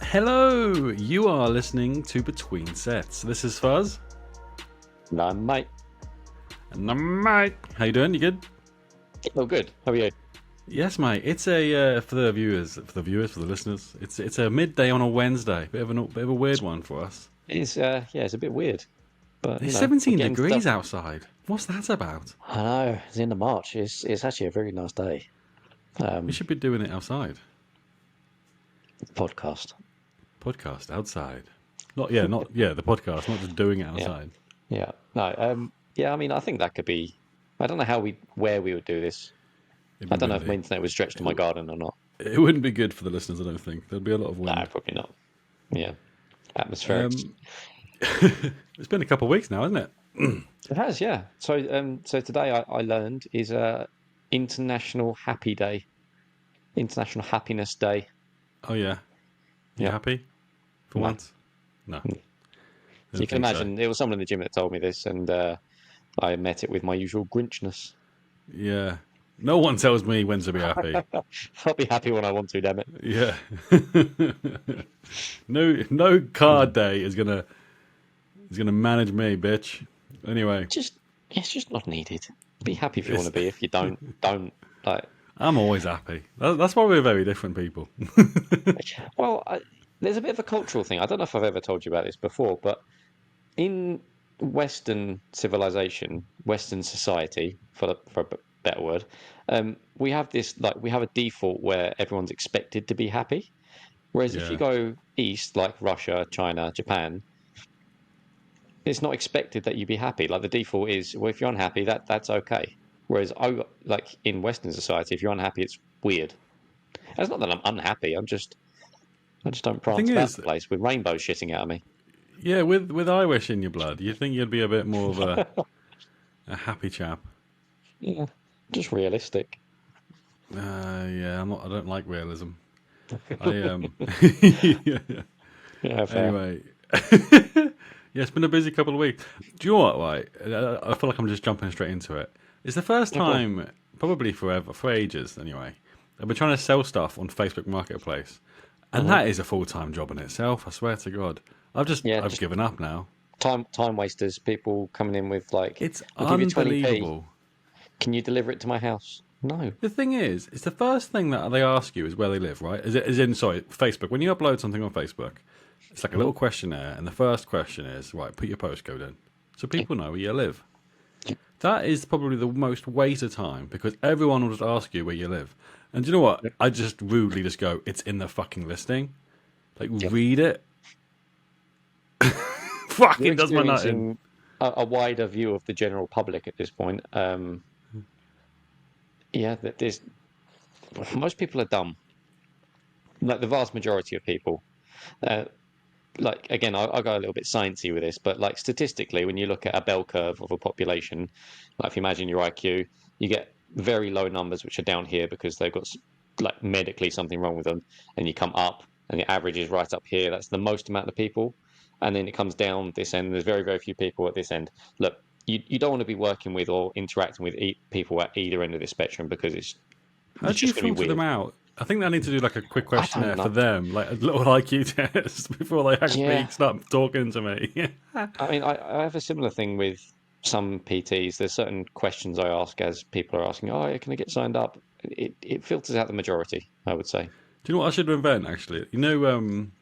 Hello, you are listening to Between Sets. This is Fuzz. And I'm Mike. And I'm Mike. How you doing? You good? Oh, good. How are you? Yes, mate. It's a for the listeners. It's a midday on a Wednesday. Bit of a weird one for us. It's it's a bit weird, but It's 17 degrees outside. What's that about? I know. It's the end of March. It's actually a very nice day. We should be doing it outside. Podcast outside. The podcast, not just doing it outside. Yeah. No. I mean, I think that could be. I don't know where we would do this. I don't know if my internet was stretched to my garden or not. It wouldn't be good for the listeners, I don't think. There'd be a lot of wind. No, probably not. Yeah. Atmospheric. It's been a couple of weeks now, hasn't it? It has, yeah. So today I learned is International Happy Day, International Happiness Day. Oh yeah. You happy for once? No. You can imagine it was someone in the gym that told me this, and I met it with my usual Grinchness. Yeah. No one tells me when to be happy. I'll be happy when I want to, damn it. Yeah. No card day is gonna manage me, bitch. Anyway. It's just not needed. Be happy if you want to be. If you don't like. I'm always happy. That's why we're very different people. Well, there's a bit of a cultural thing. I don't know if I've ever told you about this before, but in Western civilization, Western society, for a better word, we have this we have a default where everyone's expected to be happy. Whereas if you go east, like Russia, China, Japan, it's not expected that you be happy. Like the default is, well, if you're unhappy, that's okay. Whereas, like in Western society, if you're unhappy, it's weird. It's not that I'm unhappy. I just don't prance about the place with rainbows shitting out of me. Yeah, with Irish in your blood, you'd think you'd be a bit more of a happy chap. Yeah, just realistic. Yeah, I don't like realism. Yeah, fair. Anyway. Yeah, it's been a busy couple of weeks. Do you know what, right? I feel like I'm just jumping straight into it. It's the first time, probably forever, for ages anyway, I've been trying to sell stuff on Facebook Marketplace. And that is a full-time job in itself, I swear to God. I've given up now. Time wasters, people coming in with It's I'll give you unbelievable. 20p. Can you deliver it to my house? No. The thing is, it's the first thing that they ask you is where they live, right? Facebook. When you upload something on Facebook, it's like a little questionnaire, and the first question is, right, put your postcode in. So people know where you live. That is probably the most waste of time, because everyone will just ask you where you live. And do you know what? I just rudely just go, it's in the fucking listing. Read it. Fucking does my nut in. A wider view of the general public at this point. Most people are dumb. Like the vast majority of people. Again, I'll go a little bit sciencey with this, but statistically, when you look at a bell curve of a population, if you imagine your IQ, you get very low numbers which are down here because they've got medically something wrong with them, and you come up, and the average is right up here. That's the most amount of people, and then it comes down this end. There's very, very few people at this end. Look, you don't want to be working with or interacting with people at either end of the spectrum because it's how do you filter them out? I think they need to do a quick questionnaire for them, a little IQ test before they actually start talking to me. I mean, I have a similar thing with some PTs. There's certain questions I ask as people are asking, oh, can I get signed up? It filters out the majority, I would say. Do you know what I should invent, actually? You know when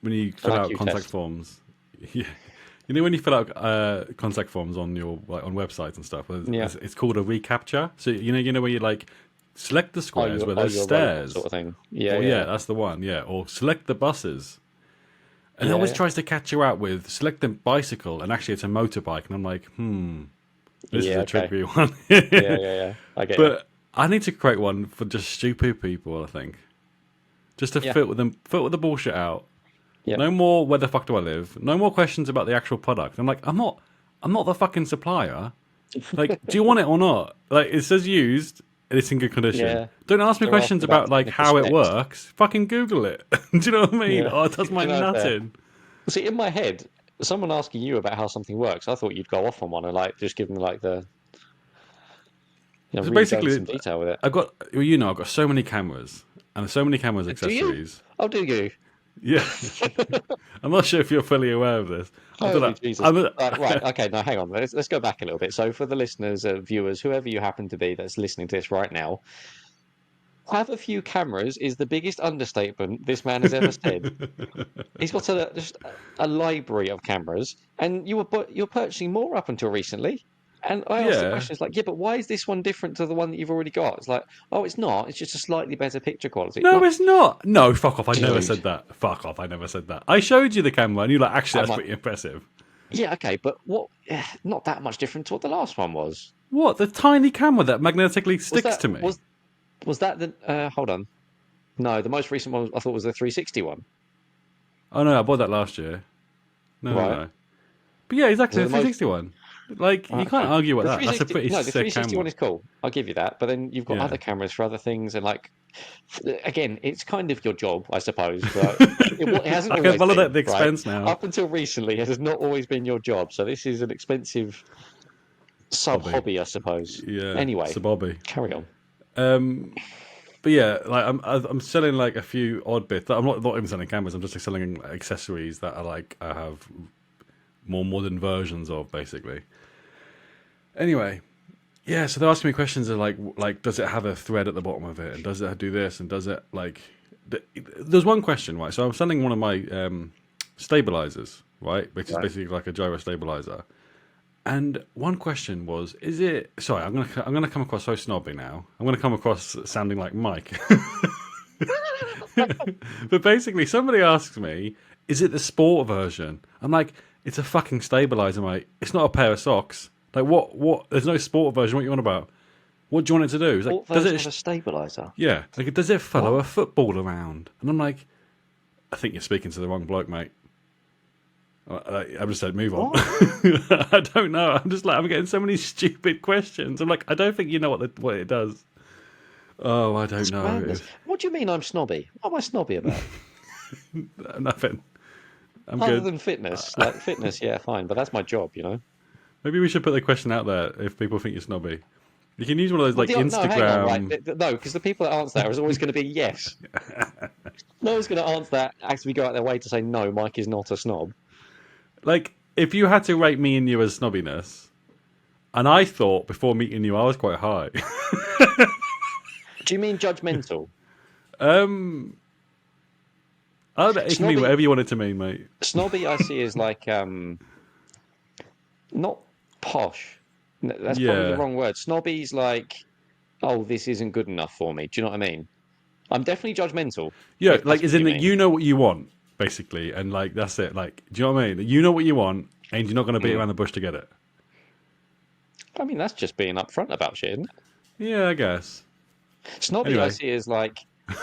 you fill out contact forms? Yeah. You know when you fill out contact forms on your on websites and stuff? It's called a reCAPTCHA. So you know where you select the squares where there's stairs. Sort of thing. Yeah, that's the one. Yeah, or select the buses. And it always tries to catch you out with select the bicycle, and actually it's a motorbike. And I'm like, this is a tricky one. Yeah. I get it. But I need to create one for just stupid people, I think. Just to filter the bullshit out. Yep. No more where the fuck do I live? No more questions about the actual product. I'm like, I'm not the fucking supplier. Do you want it or not? It says used. It's in good condition. Yeah. Don't ask me questions about how it works. Fucking Google it. Do you know what I mean? Yeah. Oh, it does my nut in. See, in my head, someone asking you about how something works, I thought you'd go off on one and just give them the You know, So really go into basically, some detail with it. I've got so many cameras and so many cameras Do you? accessories. Oh, do you? Yeah, I'm not sure if you're fully aware of this. I don't Holy know. Jesus. Right. Okay. Now, hang on. Let's go back a little bit. So, for the listeners, viewers, whoever you happen to be that's listening to this right now, have a few cameras is the biggest understatement this man has ever said. He's got just a library of cameras, and you're purchasing more up until recently. And I asked the Yeah. question, it's like, yeah, but why is this one different to the one that you've already got? It's like, oh, it's not. It's just a slightly better picture quality. No, Like, it's not. No, fuck off. I never dude, said that. Fuck off. I never said that. I showed you the camera and you're like, actually, I that's might. pretty impressive. Yeah, okay, but what? Not that much different to what the last one was. What? The tiny camera that magnetically Was sticks that to me? was that the? Hold on. No, the most recent one I thought was the 360 one. Oh, no, I bought that last year. No, no, Right. no. But yeah, exactly. So The the most 360 one. Like, you can't okay. argue with The that. That's a 360, pretty no, the sick 360 camera. one is cool. I'll give you that. But then you've got Yeah. other cameras for other things, and like, again, it's kind of your job, I suppose. But it hasn't I can always follow that been, at the right? expense now. Up until recently, it has not always been your job. So this is an expensive sub Hobby. hobby, I suppose. Yeah. It's Anyway, a Bobby. carry on. But yeah, like I'm selling like a few odd bits. I'm not even selling cameras. I'm just like, selling accessories that are like I have more modern versions of, basically. Anyway, yeah. So they're asking me questions of like does it have a thread at the bottom of it, and does it do this, and does it like? There's one question, right? So I'm selling one of my stabilizers, right, which is basically like a gyro stabilizer. And one question was, is it? Sorry, I'm gonna come across so snobby now. I'm gonna come across sounding like Mike. But basically, somebody asks me, is it the sport version? I'm like, it's a fucking stabilizer, mate. It's not a pair of socks. Like, what? There's no sport version. What you on about? What do you want it to do? It's like, What does version of a it? stabilizer? Yeah. Like, does it follow What? a football around? And I'm like, I think you're speaking to the wrong bloke, mate. I just said, move on. I don't know. I'm just like, I'm getting so many stupid questions. I'm like, I don't think you know what it does. Oh, I don't know. Madness. What do you mean I'm snobby? What am I snobby about? Nothing. I'm Other good. than fitness. Like fitness, yeah, fine. But that's my job, you know? Maybe we should put the question out there if people think you're snobby. You can use one of those like No, hang on, right? Instagram. No, because the people that answer that are always going to be yes. No one's going to answer that, actually go out their way to say, no, Mike is not a snob. Like, if you had to rate me and you as snobbiness, and I thought before meeting you I was quite high. Do you mean judgmental? It can mean Snobby, whatever you want it to mean, mate. snobby I see as like, not posh. That's probably Yeah. the wrong word. Snobby's like, oh, this isn't good enough for me. Do you know what I mean? I'm definitely judgmental. Yeah, if like that's as what in you that mean. you know what you want, basically, and like that's it. Like, do you know what I mean? You know what you want, and you're not going to beat around the bush to get it. I mean, that's just being upfront about shit, isn't it? Yeah, I guess. Snobby I Anyway. see as like,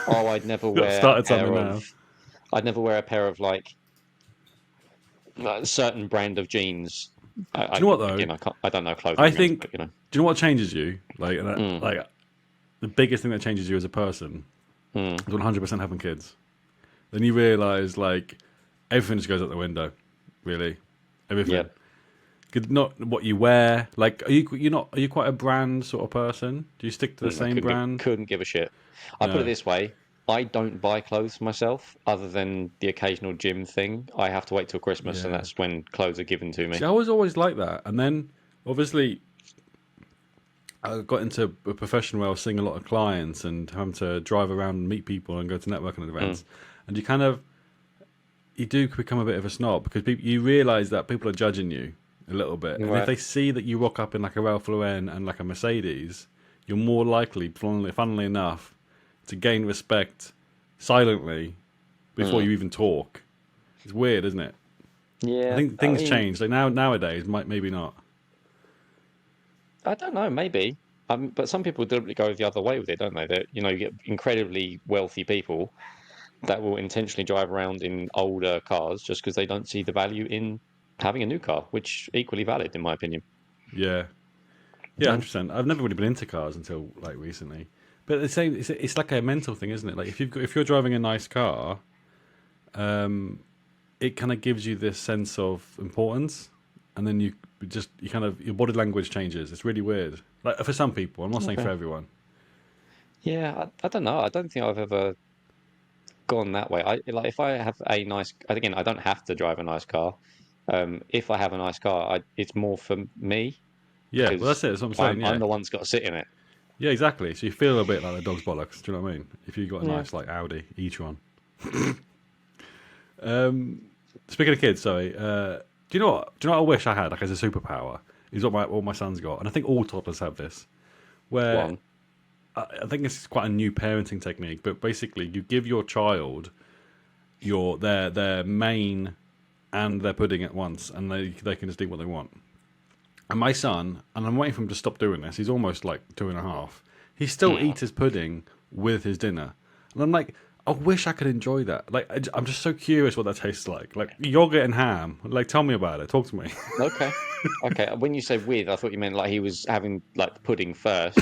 oh, I'd never Got wear a started pair something now. of, I'd never wear a pair of like a certain brand of jeans. Do you know what though? Again, I don't know clothing. I brands, think. but, you know. Do you know what changes you? Like, like the biggest thing that changes you as a person is 100% having kids. Then you realise like everything just goes out the window. Really, everything. Yeah. Not what you wear. Like, are you quite a brand sort of person? Do you stick to the same brand? Couldn't give a shit. I put it this way: I don't buy clothes for myself, other than the occasional gym thing. I have to wait till Christmas, and Yeah. that's when clothes are given to me. See, I was always like that, and then obviously I got into a profession where I was seeing a lot of clients and having to drive around and meet people and go to networking events, and you do become a bit of a snob because you realise that people are judging you a little bit, and if they see that you rock up in like a Ralph Lauren and like a Mercedes, you're more likely, funnily enough, to gain respect silently before you even talk. It's weird, isn't it? Yeah, I think things change. Like nowadays, maybe not. I don't know, maybe. But some people deliberately go the other way with it, don't they? That you get incredibly wealthy people that will intentionally drive around in older cars just because they don't see the value in having a new car, which equally valid in my opinion. Yeah, 100%. I've never really been into cars until like recently. But the same, it's like a mental thing, isn't it? Like if you're driving a nice car, it kind of gives you this sense of importance, and then you kind of your body language changes. It's really weird. Like for some people, I'm not saying for everyone. Yeah, I don't know. I don't think I've ever gone that way. Like if I have a nice, again, I don't have to drive a nice car. If I have a nice car, it's more for me Yeah, well, because that's it. That's what I'm saying. I'm Yeah, the one that's got to sit in it. yeah, exactly. So you feel a bit like the dog's bollocks. Do you know what I mean? If you got a Yeah. nice like Audi e-tron. Speaking of kids, sorry. Do you know what? Do you know what I wish I had like as a superpower? Is what my son's got, and I think all toddlers have this. Where One. I think this is quite a new parenting technique, but basically you give your child their main and their pudding at once, and they can just eat what they want. And my son, and I'm waiting for him to stop doing this. He's almost like 2.5. He still eats his pudding with his dinner, and I'm like, I wish I could enjoy that. Like, I'm just so curious what that tastes like. Like yogurt and ham. Like, tell me about it. Talk to me. Okay. Okay. When you said with, I thought you meant like he was having like the pudding first.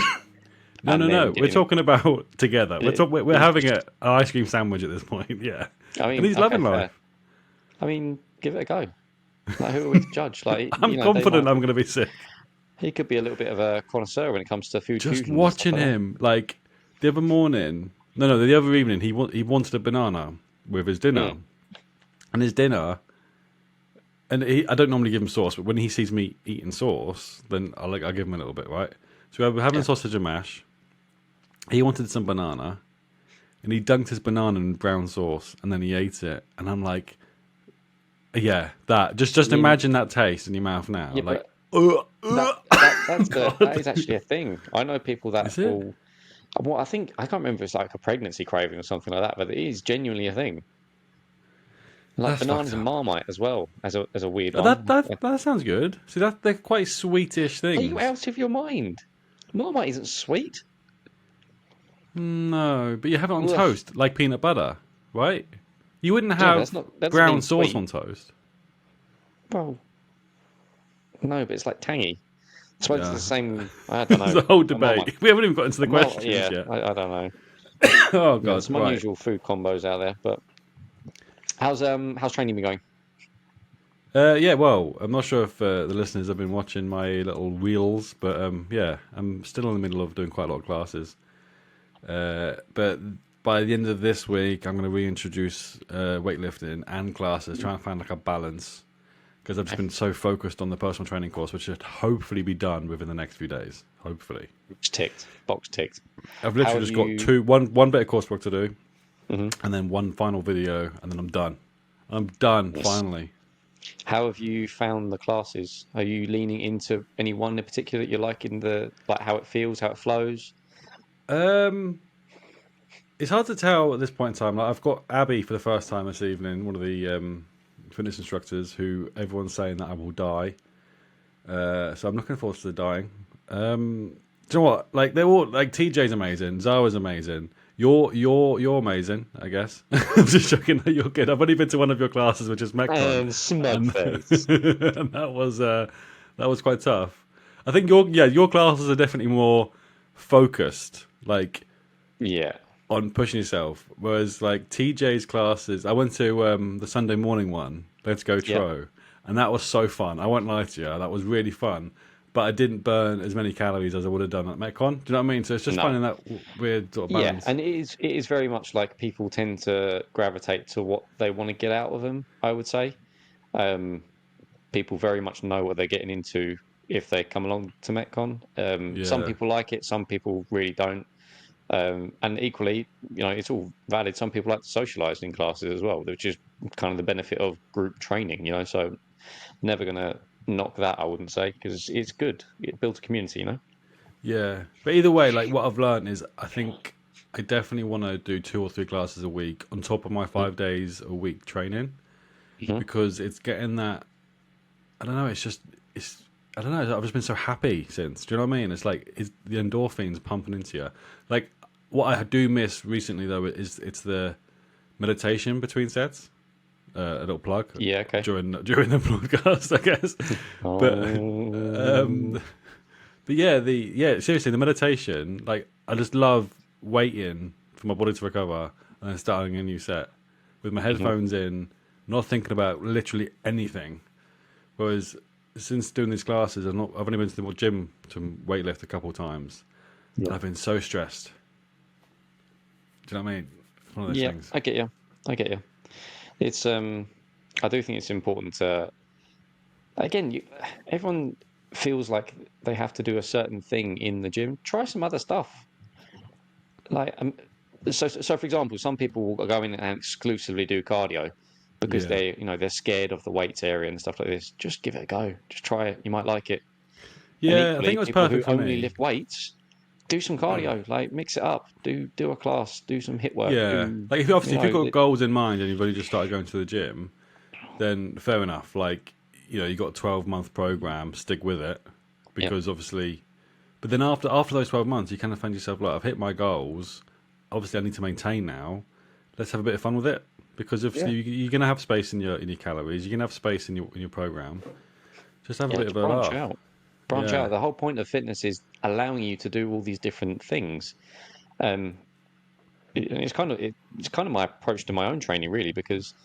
No. We're talking about together. We're having an ice cream sandwich at this point. Yeah, I mean, and he's loving fair. life. I mean, give it a go. Like, who are we to judge? Like, I'm confident I'm going to be sick. He could be a little bit of a connoisseur when it comes to food. Just fusion watching and stuff him, like the other morning. No, the other evening, he wanted a banana with his dinner, and his dinner. And I don't normally give him sauce, but when he sees me eating sauce, then I'll give him a little bit, right? So we're having sausage and mash. He wanted some banana, and he dunked his banana in brown sauce, and then he ate it. And I'm like, yeah, that. Just imagine that taste in your mouth now. Yeah, like, that is actually a thing. I know people that will. Well, I think I can't remember if it's like a pregnancy craving or something like that, but it is genuinely a thing. Like bananas and Marmite as well as a weird one. That sounds good. See, they're quite sweetish things. Are you out of your mind? Marmite isn't sweet. No, but you have it on toast, like peanut butter, right? You wouldn't have brown sauce sweet on toast. Well, no, but it's like tangy. I suppose it's the same. I don't know. It's a whole debate. We haven't even got into the questions yet. I don't know. Oh god, some unusual food combos out there. But how's training been going? Yeah, well, I'm not sure if the listeners have been watching my little reels, but yeah, I'm still in the middle of doing quite a lot of classes. But by the end of this week, I'm going to reintroduce weightlifting and classes, try and find like a balance, because I've just been so focused on the personal training course, which should hopefully be done within the next few days. Hopefully. Box ticked. I've literally just got one bit of coursework to do, and then one final video, and then I'm done. I'm done, finally. How have you found the classes? Are you leaning into any one in particular that you like how it feels, how it flows? It's hard to tell at this point in time. Like, I've got Abby for the first time this evening, one of the fitness instructors, who everyone's saying that I will die. So I'm looking forward to the dying. Do you know what? Like, they're all like, TJ's amazing, Zawa's amazing. You're amazing, I guess. I'm just joking that you're good. I've only been to one of your classes, which is Metcon, and that was quite tough. I think your classes are definitely more focused, like on pushing yourself. Whereas like TJ's classes, I went to the Sunday morning one, Let's Go Tro, and that was so fun. I won't lie to you, that was really fun. But I didn't burn as many calories as I would have done at Metcon. Do you know what I mean? So it's just finding that weird sort of balance. Yeah, and it is very much like people tend to gravitate to what they want to get out of them, I would say. People very much know what they're getting into if they come along to Metcon. Some people like it, some people really don't. And equally, it's all valid. Some people like to socialise in classes as well, which is kind of the benefit of group training, So never going to knock that, I wouldn't say, because it's good. It builds a community, Yeah, but either way, like what I've learned is I think I definitely want to do 2 or 3 classes a week on top of my 5 days a week training, because it's getting that. I don't know. I don't know. I've just been so happy since. Do you know what I mean? It's like the endorphins pumping into you. Like what I do miss recently though is it's the meditation between sets. A little plug. Yeah, okay. During the podcast, I guess. But seriously, the meditation. Like I just love waiting for my body to recover and then starting a new set with my headphones in, not thinking about literally anything. Whereas since doing these classes, I've only been to the gym to weightlift a couple of times. Yeah. I've been so stressed. Do you know what I mean? It's one of those things. I get you. I get you. It's I do think it's important to. Again, everyone feels like they have to do a certain thing in the gym. Try some other stuff. Like, so for example, some people will go in and exclusively do cardio because they're scared of the weights area and stuff like this. Just give it a go. Just try it. You might like it. Yeah, I think it was people perfect who for only me. lift weights, do some cardio. Like, mix it up. Do a class. Do some HIIT work. Yeah, like if you've got goals in mind and you've only just started going to the gym, then fair enough. Like, you got a 12-month program, stick with it, because obviously. But then after those 12 months, you kind of find yourself like, I've hit my goals. Obviously, I need to maintain now. Let's have a bit of fun with it, because obviously you're going to have space in your calories. You're going to have space in your program. Just have a bit of a laugh. Branch out. The whole point of fitness is allowing you to do all these different things. It's kind of my approach to my own training, really, because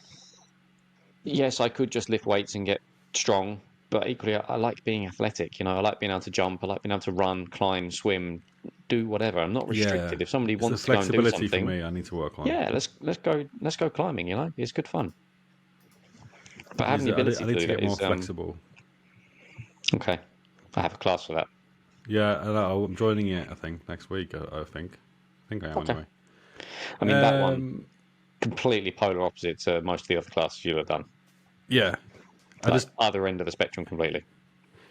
yes, I could just lift weights and get strong, but equally I like being athletic. I like being able to jump. I like being able to run, climb, swim, do whatever. I'm not restricted. Yeah. If somebody It's wants the to go and do flexibility something, for me, I need to work on. yeah, let's go climbing. It's good fun. But having the ability I need to to do get that more is flexible. okay. I have a class for that. Yeah, I'm joining it. I think next week. I think I am anyway. I mean, that one completely polar opposite to most of the other classes you'll have done. Yeah, Other end of the spectrum completely.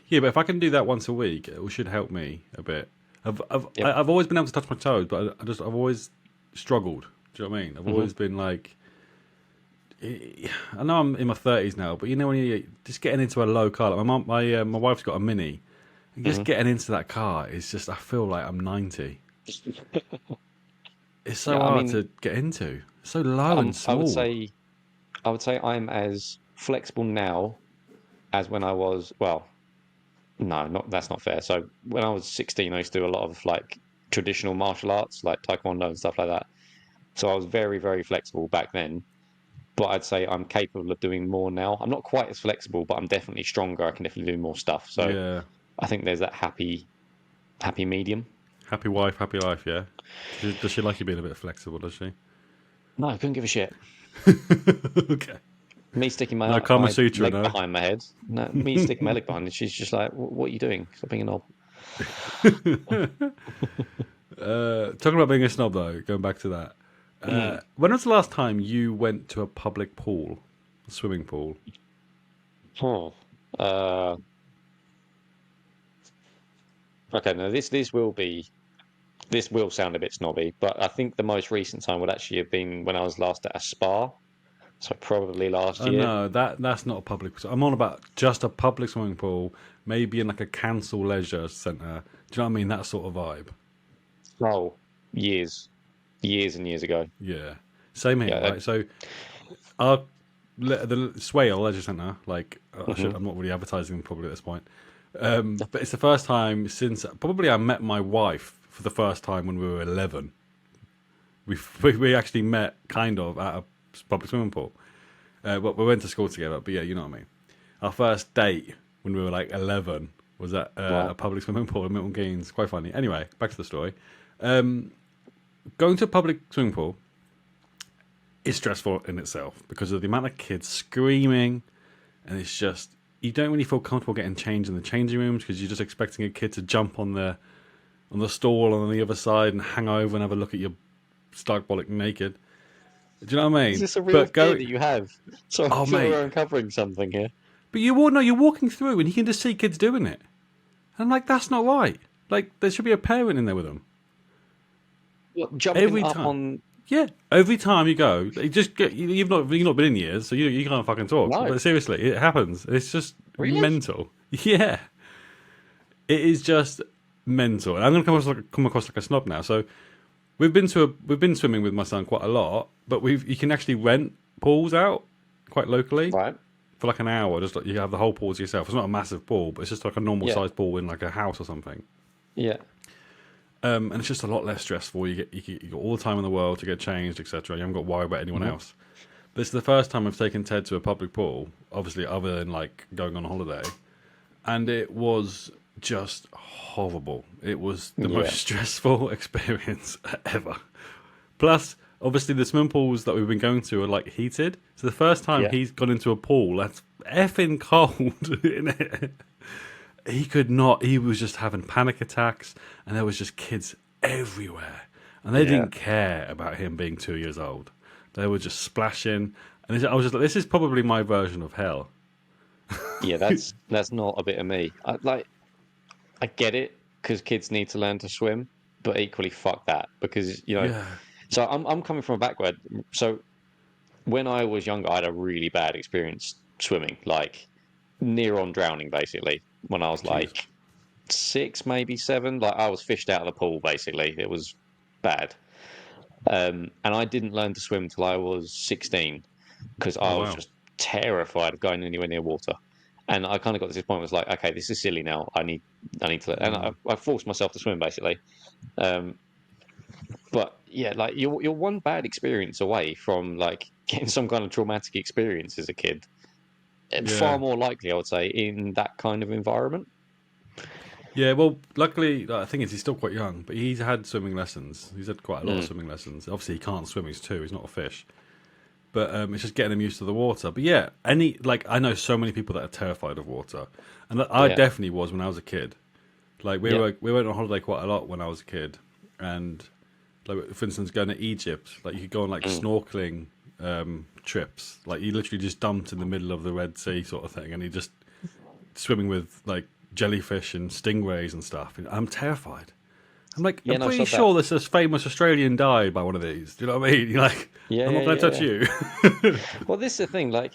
Yeah, but if I can do that once a week, it should help me a bit. I've always been able to touch my toes, but I've always struggled. Do you know what I mean? I've always been like, I know I'm in my 30s now, but when you just getting into a low car, like my wife's got a Mini, and just getting into that car is just, I feel like I'm 90. It's so hard to get into. It's so low and small. I would say I'm as flexible now as when I was, well, no, that's not fair. So when I was 16, I used to do a lot of like traditional martial arts, like taekwondo and stuff like that. So I was very, very flexible back then. But I'd say I'm capable of doing more now. I'm not quite as flexible, but I'm definitely stronger. I can definitely do more stuff. So I think there's that happy medium. Happy wife, happy life, yeah? Does she like you being a bit flexible, does she? No, I couldn't give a shit. Okay. Me sticking my leg behind my head. No, me sticking my leg behind it. She's just like, what are you doing? Stop being a knob. Talking about being a snob, though, going back to that. When was the last time you went to a public pool, a swimming pool? Okay, now this will sound a bit snobby, but I think the most recent time would actually have been when I was last at a spa. So probably last year. No, that's not a public. I'm on about just a public swimming pool, maybe in like a council leisure centre. Do you know what I mean? That sort of vibe. Oh, years and years ago. Yeah, same here. Right? So, the Swale Leisure Centre. Like, I'm not really advertising them probably at this point. But it's the first time since probably I met my wife for the first time when we were 11. We actually met kind of at a public swimming pool. But we went to school together, but yeah, you know what I mean. Our first date when we were like 11 was at a public swimming pool in Milton Keynes. Quite funny. Anyway, back to the story. Going to a public swimming pool is stressful in itself because of the amount of kids screaming, and it's just, you don't really feel comfortable getting changed in the changing rooms because you're just expecting a kid to jump on the stall on the other side and hang over and have a look at your stark bollock naked. Do you know what I mean? Is this a real fear that you have? So I'm sure mate. we're uncovering something here. But you're walking through and you can just see kids doing it. And I'm like, that's not right. Like, there should be a parent in there with them. What, jumping every up time. on... Yeah, every time you go, you've not been in years, so you can't fucking talk. No. But seriously, it happens. It's just mental. Yeah, it is just mental. And I'm going to come across like a snob now. So we've been swimming with my son quite a lot, but you can actually rent pools out quite locally, right, for like an hour. Just like you have the whole pool to yourself. It's not a massive pool, but it's just like a normal sized pool in like a house or something. Yeah. And it's just a lot less stressful. You got all the time in the world to get changed, etc. You haven't got to worry about anyone else. This is the first time I've taken Ted to a public pool, obviously other than like going on holiday. and it was just horrible. It was the Yeah. most stressful experience ever. Plus, obviously, the swimming pools that we've been going to are like heated. So the first time Yeah. he's gone into a pool that's effing cold in it, he could not. He was just having panic attacks, and there was just kids everywhere, and they Yeah. didn't care about him being 2 years old. They were just splashing, and I was just like, "This is probably my version of hell." Yeah, that's not a bit of me. I get it because kids need to learn to swim, but equally fuck that because Yeah, So I'm coming from a background. So when I was younger, I had a really bad experience swimming, like near on drowning, basically. When I was jeez. like 6, maybe 7, like I was fished out of the pool. Basically, it was bad. And I didn't learn to swim till I was 16 because Oh I was wow. just terrified of going anywhere near water. And I kind of got to this point where it's like, okay, this is silly now. I need to, and I forced myself to swim basically. Um, but yeah, like you're one bad experience away from like getting some kind of traumatic experience as a kid. Yeah. Far more likely, I would say, in that kind of environment. Yeah, well, luckily, I think he's still quite young, but he's had swimming lessons. He's had quite a lot of Mm. swimming lessons. Obviously, he can't swim; he's 2. He's not a fish. But it's just getting him used to the water. But yeah, I know so many people that are terrified of water, and I Yeah, definitely was when I was a kid. Like yeah, we went on holiday quite a lot when I was a kid, and like for instance, going to Egypt, like you could go on like mm. snorkeling trips. Like you literally just dumped in the middle of the Red Sea sort of thing, and you just swimming with like jellyfish and stingrays and stuff. And I'm terrified. I'm like, Yeah. I'm No, I've pretty said that. sure this famous Australian died by one of these. Do you know what I mean? You're like, Yeah, I'm yeah, not going yeah, to touch yeah. you. Well, this is the thing. Like,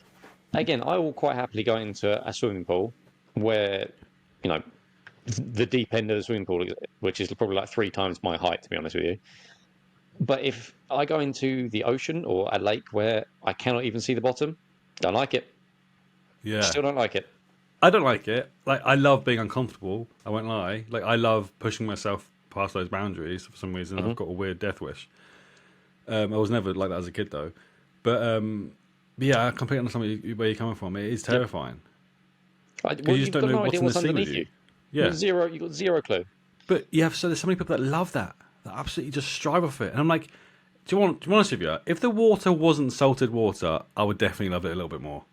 again, I will quite happily go into a swimming pool where, you know, the deep end of the swimming pool, which is probably like 3 times my height, to be honest with you. But if I go into the ocean or a lake where I cannot even see the bottom, don't like it. Yeah. Still don't like it. I don't like it. Like, I love being uncomfortable. I won't lie. Like, I love pushing myself past those boundaries for some reason. Hmm. I've got a weird death wish. I was never like that as a kid, though. But yeah, I completely understand where you're coming from. It is Yeah. terrifying. Because Well, you just you've don't got know no what's idea in the what's sea with underneath you. you. Yeah. You got zero clue. But there's so many people that love that. That absolutely just strive for it. And I'm like, to be honest with you, if the water wasn't salted water, I would definitely love it a little bit more.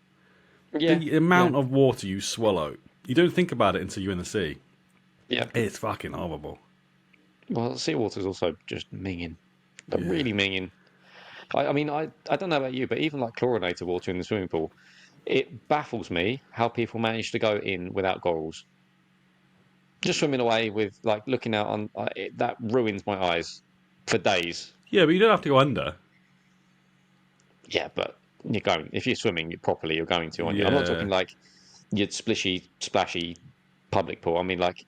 Yeah, The yeah, amount of water you swallow, you don't think about it until you're in the sea. yeah. It's fucking horrible. Well, seawater's also just minging. They're Yeah. really minging. I mean, I don't know about you, but even like chlorinated water in the swimming pool, it baffles me how people manage to go in without goggles. Just swimming away with like looking out on that ruins my eyes for days. Yeah, but you don't have to go under. Yeah, but you're going if you're swimming properly, you're going to, aren't you? I'm not Yeah. talking like your splishy, splashy public pool. I mean like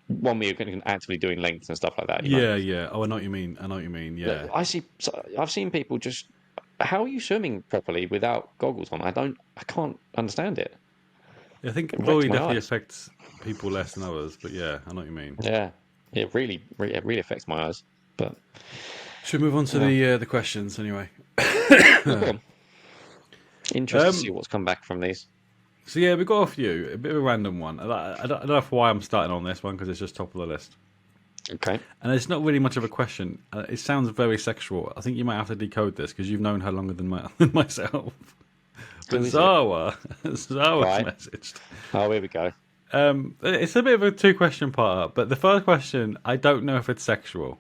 one where you're going to actively doing lengths and stuff like that. Yeah, yeah. Oh, I know what you mean. I know what you mean. Like, Yeah. I've seen people just. How are you swimming properly without goggles on? I can't understand it. I think It wrecks chlorine my definitely eyes. affects people less than others. But yeah, I know what you mean. Yeah, it really affects my eyes. But Should we move on to well, the questions anyway? go on. Interested to see Um, what's come back from these. so yeah, we've got a few. A bit of a random one. I don't know why I'm starting on this one because it's just top of the list. Okay. And it's not really much of a question. It sounds very sexual. I think you might have to decode this because you've known her longer than, than myself. Who But is it? Zawa's Right. messaged. Oh, here we go. It's a bit of a 2 question part, but the first question, I don't know if it's sexual.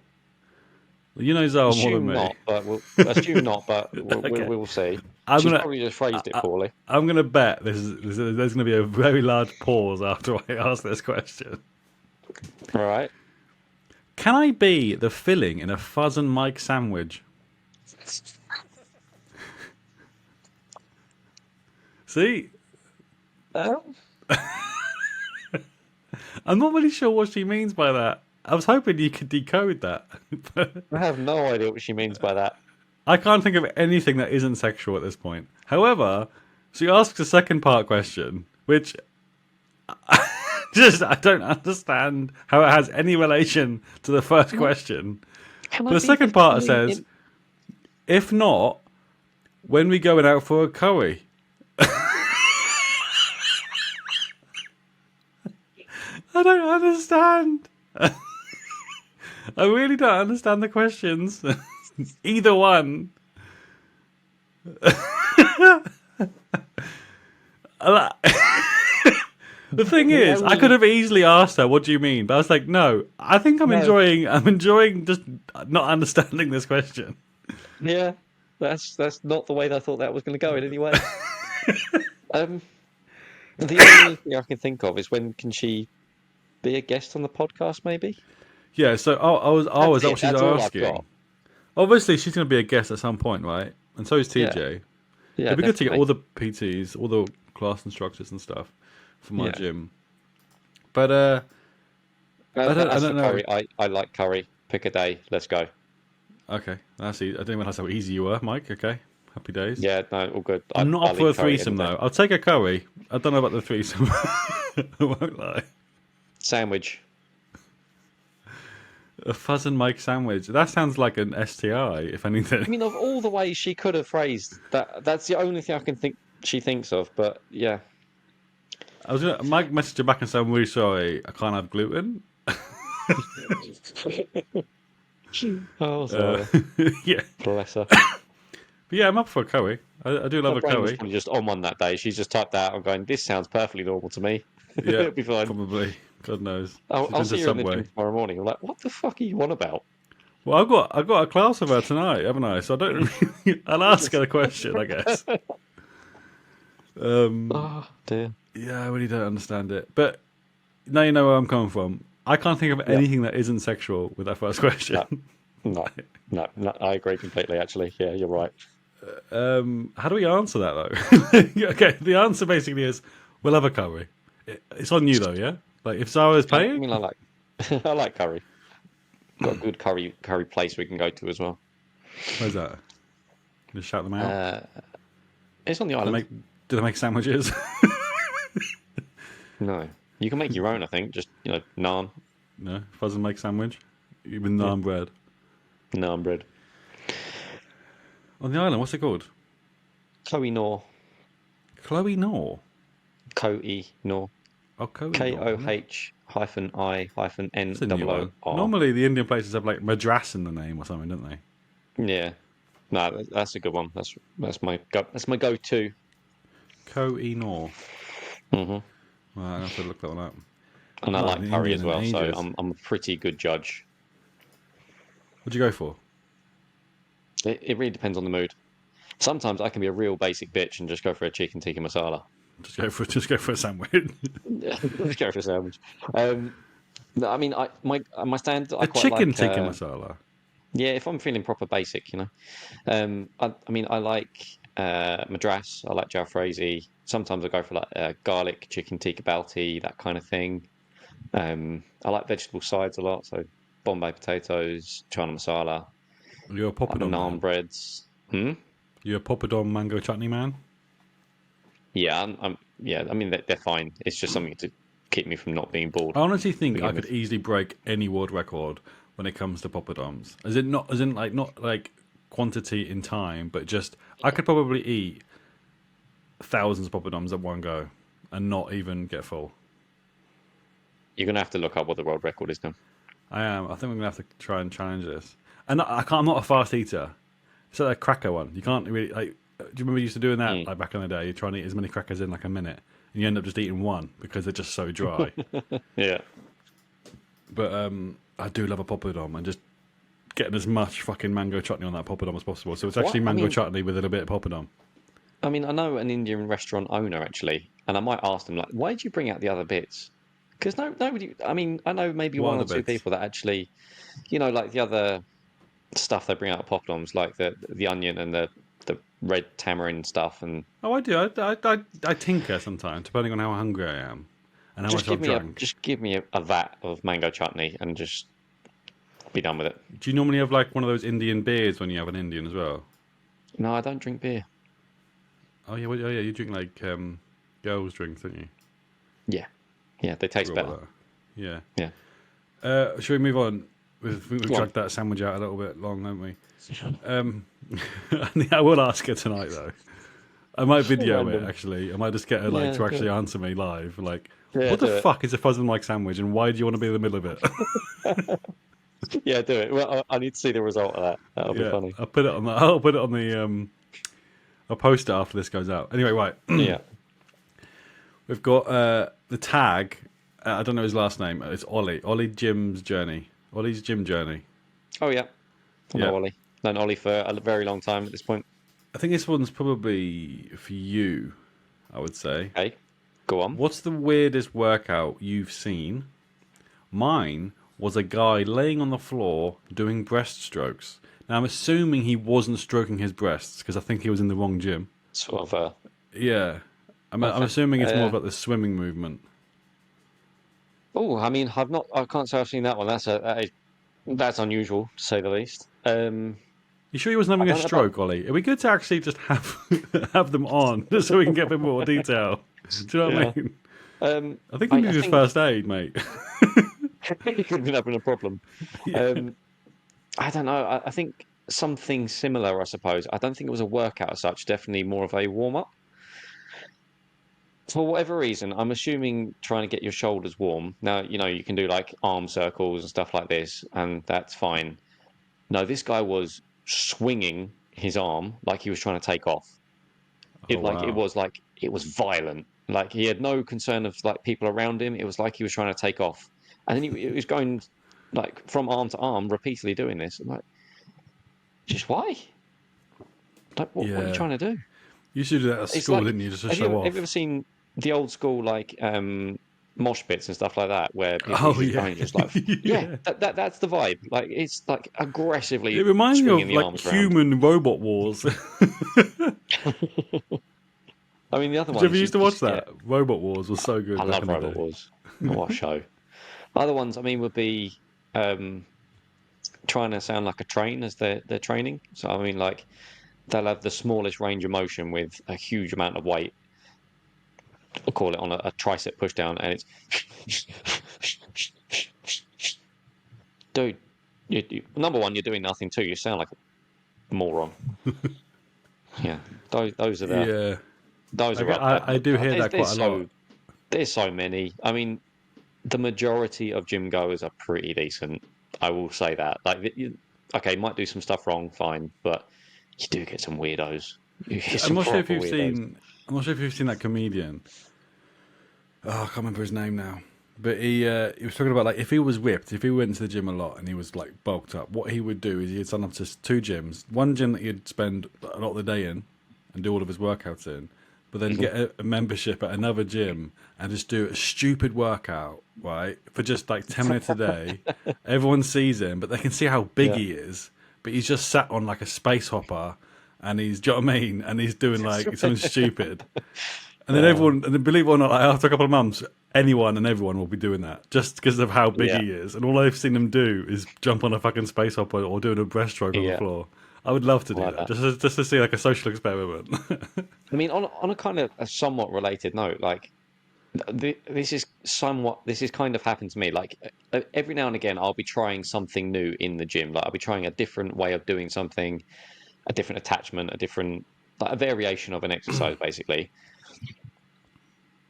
You know Zawa more than Assume me. not, but assume not, but Okay, we'll see. I'm She's gonna probably just phrased it I, poorly. I'm gonna bet there's gonna be a very large pause after I ask this question. All right. Can I be the filling in a Fuzz and Mike sandwich? See, Oh. I'm not really sure what she means by that. I was hoping you could decode that. I have no idea what she means by that. I can't think of anything that isn't sexual at this point. However, she asks a second part question, which just I don't understand how it has any relation to the first question. Can But I the be second part filling says, if not, when we going out for a curry. I don't understand. I really don't understand the questions. Either one. The thing is, I could have easily asked her, "What do you mean?" But I was like, "No, I think I'm enjoying. I'm enjoying just not understanding this question." Yeah, that's not the way that I thought that was going to go in any way. The only thing I can think of is when can she be a guest on the podcast? Maybe. Yeah. So, is that what she's That's all I've got. asking? Obviously, she's going to be a guest at some point, right? And so is Yeah. TJ. Yeah, It'd be good to get definitely. all the PTs, all the class instructors and stuff for my gym. But I As don't for know. curry, I like curry. Pick a day. Let's go. Okay, that's easy. I didn't realize how easy you were, Mike. Okay, happy days. Yeah, no, all good. I'm not I'll up for a eat curry any threesome day. though. I'll take a curry. I don't know about the threesome. I won't lie. Sandwich. A Fuzz and Mike sandwich. That sounds like an STI, if anything. I mean, of all the ways she could have phrased that, that's the only thing I can think she thinks of. But yeah. I was gonna Mike message her back and say, "I'm really sorry. I can't have gluten." Oh, sorry. Yeah, Bless her. but yeah, I'm up for a curry. I do love Her a brain was curry. probably just on one that day. She's just typed that out and going, "This sounds perfectly normal to me." Yeah, It'll be fine. probably. God knows. She's I'll been see to her in the Subway. gym tomorrow morning. I'm like, "What the fuck are you on about?" Well, I've got a class with her tonight, haven't I? So I don't. Really, I'll ask her the question, I guess. Oh dear. Yeah, I really don't understand it. But now you know where I'm coming from. I can't think of anything that isn't sexual with that first question. No, I agree completely. Actually, yeah, you're right. How do we answer that though? Okay, the answer basically is we'll have a curry. It's on you though, yeah. Like if Zara is I paying, mean, I like, I like curry. Got a good curry place we can go to as well. where's that? Just shout them out. It's on the do, they island. make, do they make sandwiches? No, you can make your own. I think just naan, No, Fuzz and Mike sandwich. Even naan bread naan bread. on the island. What's it called? Koh-i Nor, Chloe Nor. Koh-i Nor, Oh, Koh-i Nor. KOH-I-N It's a new one. O-O-R. Normally, the Indian places have like Madras in the name or something, don't they? Yeah, no, that's a good one. That's my go-to. Koh-i Nor. Mhm. Well, I have to look that one up. And I Oh, like in curry Indian as well, in so ages. I'm a pretty good judge. What'd you go for? It really depends on the mood. Sometimes I can be a real basic bitch and just go for a chicken tikka masala. Just go for a sandwich. Just go for a sandwich. No, I mean, my stand, I A quite chicken like. tikka masala. Yeah, if I'm feeling proper basic, I mean, I like madras. I like jalfrezi. Sometimes I go for like garlic chicken tikka balti, that kind of thing. I like vegetable sides a lot, so Bombay potatoes, chana masala, You're a like the poppadom naan man. breads. You're a poppadom mango chutney man. Yeah, yeah. I mean, they're fine. It's just something to keep me from not being bored. I honestly think begin I could with. easily break any world record when it comes to poppadoms. As in like not like quantity in time, but just I could probably eat thousands of poppadoms at one go and not even get full. You're gonna have to look up what the world record is now. I am. I think we're gonna have to try and challenge this. And I can't. I'm not a fast eater. It's like a cracker one. You can't really like. Do you remember you used to doing that like back in the day? You try and eat as many crackers in like a minute, and you end up just eating one because they're just so dry. Yeah. But I do love a poppadom and just getting as much fucking mango chutney on that poppadom as possible. So it's actually mango chutney with a little bit of poppadom. I mean, I know an Indian restaurant owner actually, and I might ask them like, why did you bring out the other bits? Because nobody. I mean, I know maybe What one or other two bits? people that actually, like the other stuff they bring out of poppadoms, like the onion and the red tamarind stuff, and Oh, I do. I tinker sometimes, depending on how hungry I am and how much I've drunk. just give me a vat of mango chutney and just be done with it. Do you normally have like one of those Indian beers when you have an Indian as well? No, I don't drink beer. Oh yeah, you drink like girls' drinks, don't you? Yeah, they taste Forgot better. about that. Yeah. Yeah. Should we move on? We've dragged that sandwich out a little bit long, haven't we? I will ask her tonight though. I might video it, Random. actually. I might just get her like Yeah, to do actually it. answer me live. Like, Yeah, what the do it. fuck is a Fuzz and Mike sandwich, and why do you want to be in the middle of it? Yeah, do it. Well, I need to see the result of that. That'll be Yeah, funny. I'll put it on. I'll put it on the. I'll post it after this goes out. Anyway, right. Yeah. We've got the tag. I don't know his last name. It's Ollie. Ollie Jim's journey. Ollie's gym journey. Oh yeah. I know Yeah. Ollie. Known Ollie for a very long time at this point. I think this one's probably for you. I would say. Okay, go on. What's the weirdest workout you've seen? Mine was a guy laying on the floor doing breaststrokes. Now I'm assuming he wasn't stroking his breasts because I think he was in the wrong gym. Sort of. Yeah, I'm Okay. assuming it's more about the swimming movement. Oh, I mean, I've not. I can't say I've seen that one. That's unusual to say the least. You sure he wasn't I having a don't know about. stroke, Ollie? It'd be good to actually just have have them on, just so we can get a bit more detail. Do you know what Yeah. I mean? I think I he needs his think first aid, mate. he could have been having a problem. Yeah. I don't know. I think something similar. I suppose. I don't think it was a workout as such. Definitely more of a warm up. For whatever reason, I'm assuming trying to get your shoulders warm. Now, you can do like arm circles and stuff like this, and that's fine. No, this guy was swinging his arm like he was trying to take off. Oh wow. It was violent. Like he had no concern of like people around him. It was like he was trying to take off, and then he was going like from arm to arm, repeatedly doing this. I'm like, just why? Like, what are you Yeah. trying to do? You used to do that at It's school, like, didn't you, just to have show you ever off? seen the old school like mosh pits and stuff like that, where people Oh are just yeah. going just like, yeah, that's the vibe. Like it's like aggressively It reminds me swinging of the like arms around. human robot wars. I mean, the other Did you ever ones you used to watch just get. that? Robot Wars was so I good back love in the Robot day. Wars. What a show. Other ones, I mean, would be um, trying to sound like a train as they're training. So I mean, like they'll have the smallest range of motion with a huge amount of weight. We'll call it on a tricep pushdown, and it's dude. Number one, you're doing nothing. Two, you sound like a moron. Yeah, those are the Yeah, those are up there. I do hear that There's quite a lot. there's so many. I mean, the majority of gym goers are pretty decent. I will say that. Like, okay, might do some stuff wrong, fine, but you do get some weirdos. You get I'm some not sure if proper you've weirdos. seen. I'm not sure if you've seen that comedian. Oh, I can't remember his name now. But he was talking about like if he was ripped, if he went to the gym a lot and he was like bulked up, what he would do is he'd sign up to two gyms. One gym that he'd spend a lot of the day in and do all of his workouts in, but then get a membership at another gym and just do a stupid workout, right, for just like 10 minutes a day. Everyone sees him, but they can see how big Yeah. he is. But he's just sat on like a space hopper and he's, do you know what I mean? And he's doing like something stupid. And then everyone, and then believe it or not, like, after a couple of months, anyone and everyone will be doing that just because of how big Yeah. he is. And all I've seen him do is jump on a fucking space hopper or doing a breaststroke on the Yeah. floor. I would love to do Like that, that. just to see like a social experiment. I mean, on a kind of a somewhat related note, like this is kind of happened to me. Like every now and again, I'll be trying something new in the gym. Like I'll be trying a different way of doing something, a different attachment, like a variation of an exercise, basically.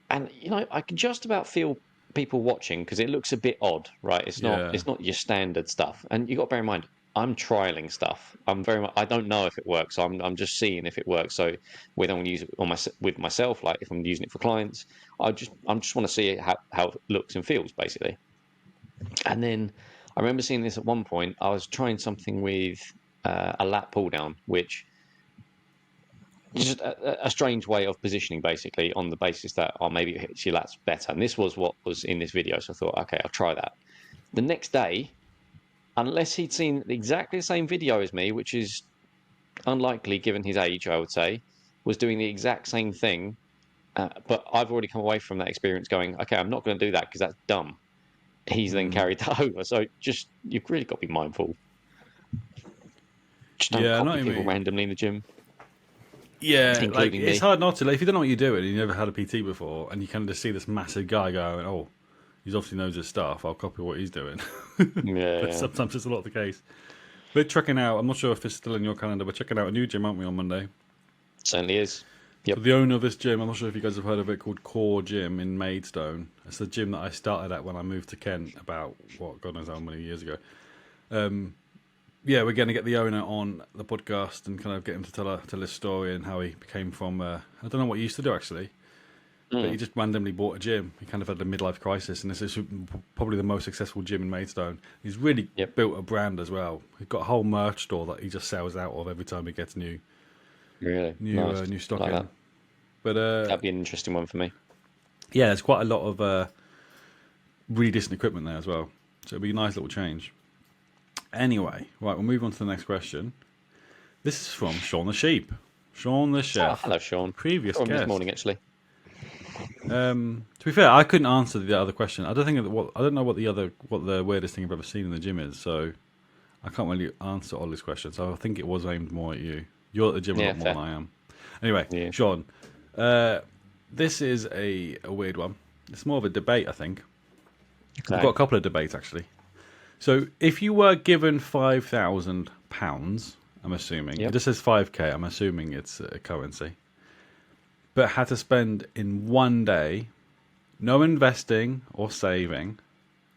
And I can just about feel people watching because it looks a bit odd, right? It's not Yeah. it's not your standard stuff. And you got to bear in mind, I'm trialing stuff. I don't know if it works. So I'm just seeing if it works. So whether I'm going to use it with myself, like if I'm using it for clients, I just want to see how it looks and feels, basically. And then I remember seeing this at one point. I was trying something with a lat pull down, which just a strange way of positioning, basically, on the basis that maybe it hits your lats better. And this was what was in this video, so I thought, okay, I'll try that. The next day, unless he'd seen exactly the same video as me, which is unlikely given his age, I would say, was doing the exact same thing. But I've already come away from that experience going, okay, I'm not going to do that because that's dumb. He's then carried that over. So you've really got to be mindful. Just don't Yeah, I know what copy you people mean. randomly in the gym. Yeah, like Including it's me. hard not to. Like, if you don't know what you're doing, and you never had a PT before, and you kind of just see this massive guy going, "Oh, he obviously knows his stuff. I'll copy what he's doing." But Yeah. sometimes it's a lot the case. We're checking out. I'm not sure if it's still in your calendar. We're checking out a new gym, aren't we, on Monday? Certainly is. Yep. So the owner of this gym, I'm not sure if you guys have heard of it, called Core Gym in Maidstone. It's the gym that I started at when I moved to Kent about, God knows how many years ago. Yeah, we're going to get the owner on the podcast and kind of get him to tell his story and how he became from, I don't know what he used to do actually, but he just randomly bought a gym. He kind of had a midlife crisis, and this is probably the most successful gym in Maidstone. He's really built a brand as well. He's got a whole merch store that he just sells out of every time he gets new stock like in. that. But That'd be an interesting one for me. yeah, there's quite a lot of really decent equipment there as well. So it'll be a nice little change. Anyway, right, we'll move on to the next question. This is from Sean the Sheep. Sean the Chef. Hello, Sean. Previous From guest. this morning, actually. To be fair, I couldn't answer the other question. I don't know what the weirdest thing I've ever seen in the gym is, so I can't really answer all these questions. So I think it was aimed more at you. You're at the gym a lot more than I am. Anyway, Sean, this is a weird one. It's more of a debate, I think. Okay. I've got a couple of debates actually. So, if you were given £5,000, I'm assuming it just says 5k. I'm assuming it's a currency, but had to spend in one day, no investing or saving.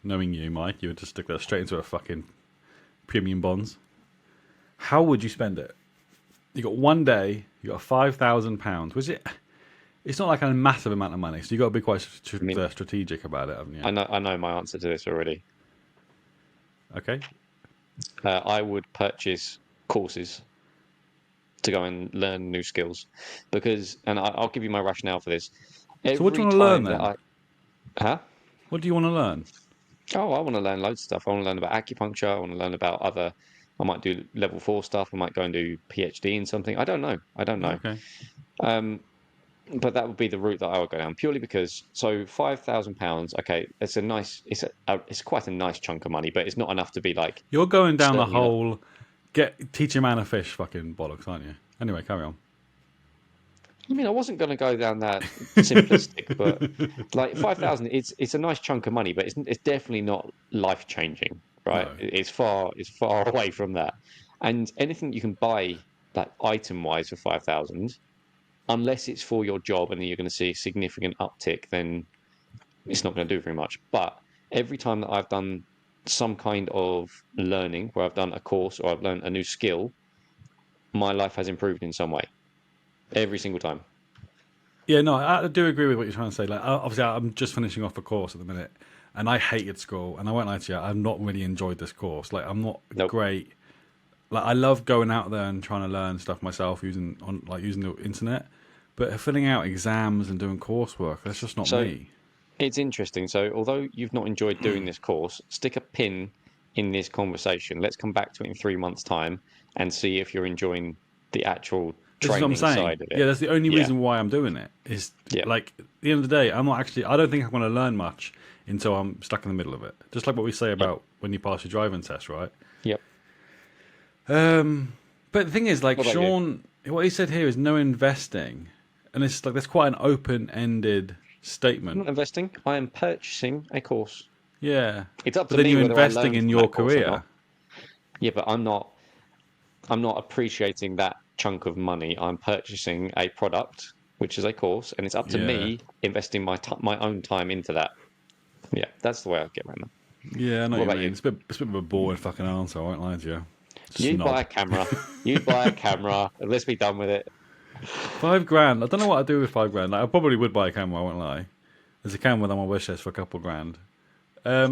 Knowing you, Mike, you would just stick that straight into a fucking premium bonds. How would you spend it? You got one day. You got £5,000. Was it? It's not like a massive amount of money, so you got to be quite strategic about it, haven't you? I know my answer to this already. Okay. I would purchase courses to go and learn new skills, because, and I'll give you my rationale for this. So what do you want to learn then? What do you want to learn? Oh, I want to learn loads of stuff. I want to learn about acupuncture. I want to learn about I might do level 4 stuff. I might go and do PhD in something. I don't know. Okay. But that would be the route that I would go down, purely because, so £5,000. Okay, it's quite a nice chunk of money, but it's not enough to be like. You're going down the whole teach a man a fish fucking bollocks, aren't you? Anyway, carry on. I mean, I wasn't going to go down that simplistic, but like 5,000, it's a nice chunk of money, but it's definitely not life changing, right? No. It's far away from that. And anything you can buy, like item wise, for 5,000. Unless it's for your job and you're going to see a significant uptick, then it's not going to do very much. But every time that I've done some kind of learning, where I've done a course or I've learned a new skill, my life has improved in some way. Every single time. Yeah, no, I do agree with what you're trying to say. Like, obviously, I'm just finishing off a course at the minute, and I hated school. And I won't lie to you, I've not really enjoyed this course. Like, I'm not great. Like, I love going out there and trying to learn stuff myself using the internet. But filling out exams and doing coursework, that's just not me. It's interesting. So although you've not enjoyed doing this course, stick a pin in this conversation. Let's come back to it in 3 months' time and see if you're enjoying the actual training side of it. Yeah, that's the only reason why I'm doing it. Is like, at the end of the day, I don't think I'm going to learn much until I'm stuck in the middle of it. Just like what we say about when you pass your driving test, right? Yep. But the thing is, like, Sean, what he said here is no investing. And it's like, that's quite an open-ended statement. I'm not investing. I am purchasing a course. Yeah. It's up to me. But then you're investing in your career. Yeah, but I'm not appreciating that chunk of money. I'm purchasing a product, which is a course, and it's up to me investing my own time into that. Yeah, that's the way I get around that. Yeah, I know what you mean. It's a bit of a boring fucking answer. I won't lie to you. You buy a camera. You buy a camera. And let's be done with it. $5,000. I don't know what I'd do with $5,000. Like, I probably would buy a camera, I won't lie. There's a camera on my wish list for a couple grand. I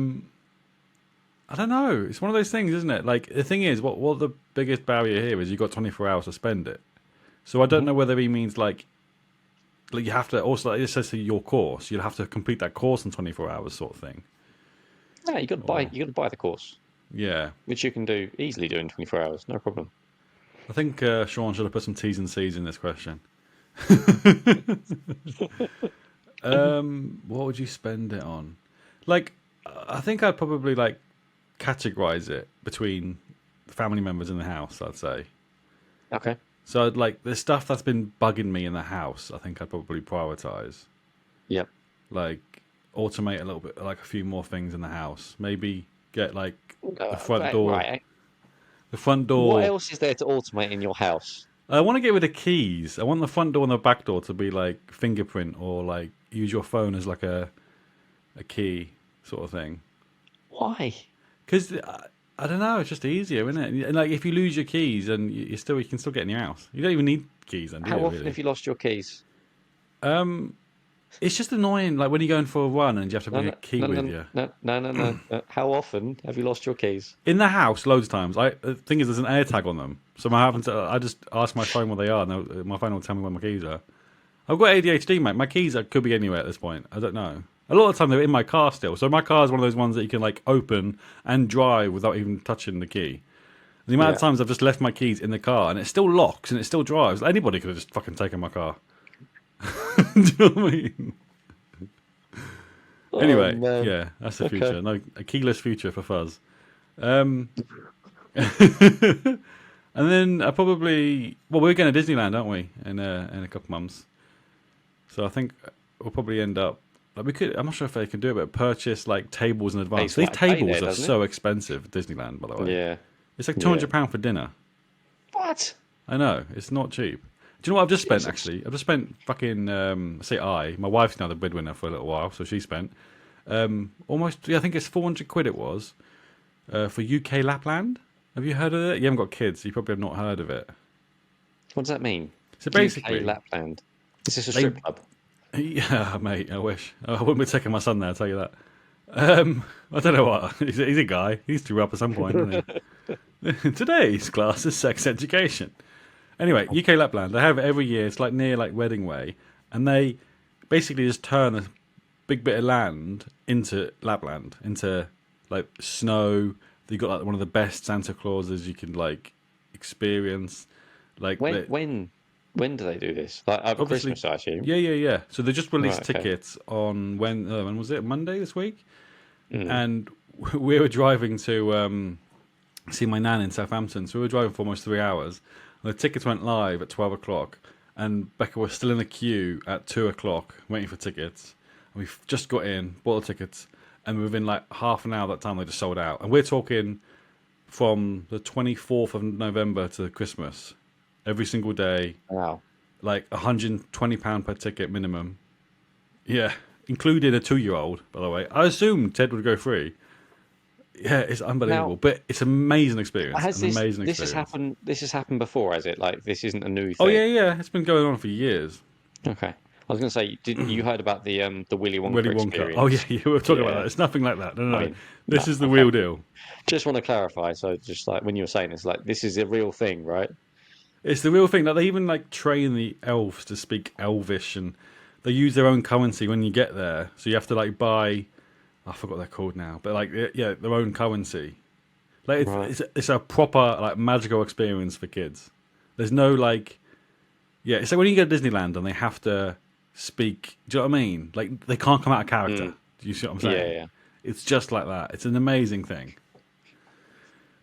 don't know. It's one of those things, isn't it? Like, the thing is, what the biggest barrier here is you've got 24 hours to spend it. So I don't know whether he means like you have to also, like it says to your course, you'll have to complete that course in 24 hours, sort of thing. No, you got to buy the course. Yeah, which you can easily do in 24 hours, no problem. I think Sean should have put some T's and C's in this question. What would you spend it on? Like, I think I'd probably like categorize it between family members in the house, I'd say. Okay. So I'd like the stuff that's been bugging me in the house, I think I'd probably prioritize. Yep. Like, automate a little bit, like a few more things in the house. Maybe get like the front door. Right. The front door. What else is there to automate in your house? I want to get rid of keys. I want the front door and the back door to be like fingerprint or like use your phone as like a key sort of thing. Why? Because I don't know, it's just easier, isn't it? And like if you lose your keys, and you can still get in your house. You don't even need keys, then, do How you? often Really? have you lost your keys? It's just annoying. Like when you're going for a run and you have to No, bring a no, key no, with no, you. no, no, no, no. How often have you lost your keys? In the house, loads of times. The thing is, there's an air tag on them, so I just ask my phone where they are, and my phone will tell me where my keys are. I've got ADHD, mate. My keys could be anywhere at this point. I don't know. A lot of the time they're in my car still. So my car is one of those ones that you can like open and drive without even touching the key. The amount of times I've just left my keys in the car and it still locks and it still drives. Anybody could have just fucking taken my car. Do you know what I mean? Anyway, man. yeah, that's the Okay. future. No, a keyless future for Fuzz. And then I probably we're going to Disneyland, aren't we? In a couple months. So I think we'll probably end up like we could. I'm not sure if they can do it, but purchase like tables in advance. Pays These quite a pay tables there, are doesn't it? so expensive at Disneyland, by the way. Yeah. It's like Yeah. £200 for dinner. What? I know it's not cheap. Do you know what I've just spent? Jesus. Actually, I've just spent fucking. My wife's now the breadwinner for a little while, so she spent almost. Yeah, I think it's 400 quid. It was for UK Lapland. Have you heard of it? You haven't got kids, so you probably have not heard of it. What does that mean? So basically, UK Lapland. Is this a strip club? yeah, mate. I wish I wouldn't be taking my son there. I'll tell you that. I don't know what he's a guy. He's to up at some point, isn't he? Today's class is sex education. Anyway, UK Lapland, they have it every year. It's like near like Wedding Way, and they basically just turn a big bit of land into Lapland, into like snow. They got like one of the best Santa Clauses you can like experience. Like When do they do this? Like over obviously, Christmas, I assume. yeah. So they just released Right, okay. tickets on when was it? Monday this week, Mm. and we were driving to see my nan in Southampton. So we were driving for almost 3 hours. And the tickets went live at 12 o'clock, and Becca was still in the queue at 2 o'clock waiting for tickets. And we just got in, bought the tickets, and within like half an hour that time they just sold out. And we're talking from the 24th of November to Christmas, every single day, Wow. like £120 per ticket minimum. Yeah, including a 2-year-old, by the way. I assumed Ted would go free. Yeah, it's unbelievable, Now, but it's an amazing experience. Has An this amazing this has experience. happened? This has happened before, has it? Like this isn't a new thing. Oh yeah, it's been going on for years. Okay. I was going to say, did you heard about the Willy Wonka Willy Wonka. experience? Oh yeah, you were talking about Yeah. that. It's nothing like that. No. I mean, This no, is the okay. real deal. Just want to clarify. So, just like when you were saying, it's like this is a real thing, right? It's the real thing. Like they even like train the elves to speak Elvish, and they use their own currency when you get there. So you have to like buy. I forgot what they're called now, but like yeah, their own currency. Like Right. it's a proper like magical experience for kids. There's no like, yeah. It's like when you go to Disneyland and they have to speak. Do you know what I mean? Like they can't come out of character. Do you see what I'm saying? Yeah. It's just like that. It's an amazing thing.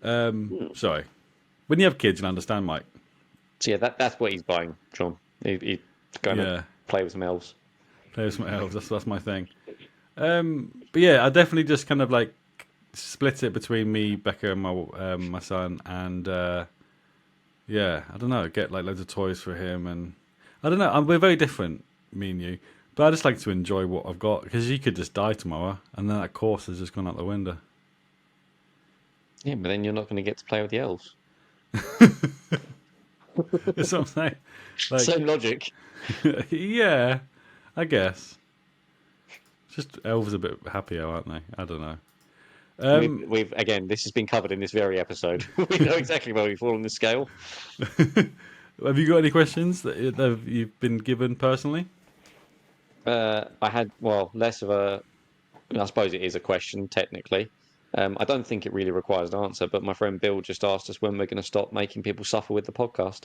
Sorry. When you have kids, you'll understand, Mike. So yeah, that's what he's buying, John. He's going Yeah. to play with some elves. Play with some elves. That's my thing. But yeah, I definitely just kind of like split it between me, Becca, and my son, and yeah, I don't know, get like loads of toys for him, and I don't know. We're very different, me and you, but I just like to enjoy what I've got because you could just die tomorrow, and then that course has just gone out the window. Yeah, but then you're not going to get to play with the elves. That's what I'm saying. Like, Same logic. yeah, I guess. Just elves a bit happier, aren't they? I don't know. We've again, this has been covered in this very episode. We know exactly where we fall on the scale. Have you got any questions that you've been given personally? I had, well, less of a. I suppose it is a question technically. I don't think it really requires an answer, but my friend Bill just asked us when we're going to stop making people suffer with the podcast.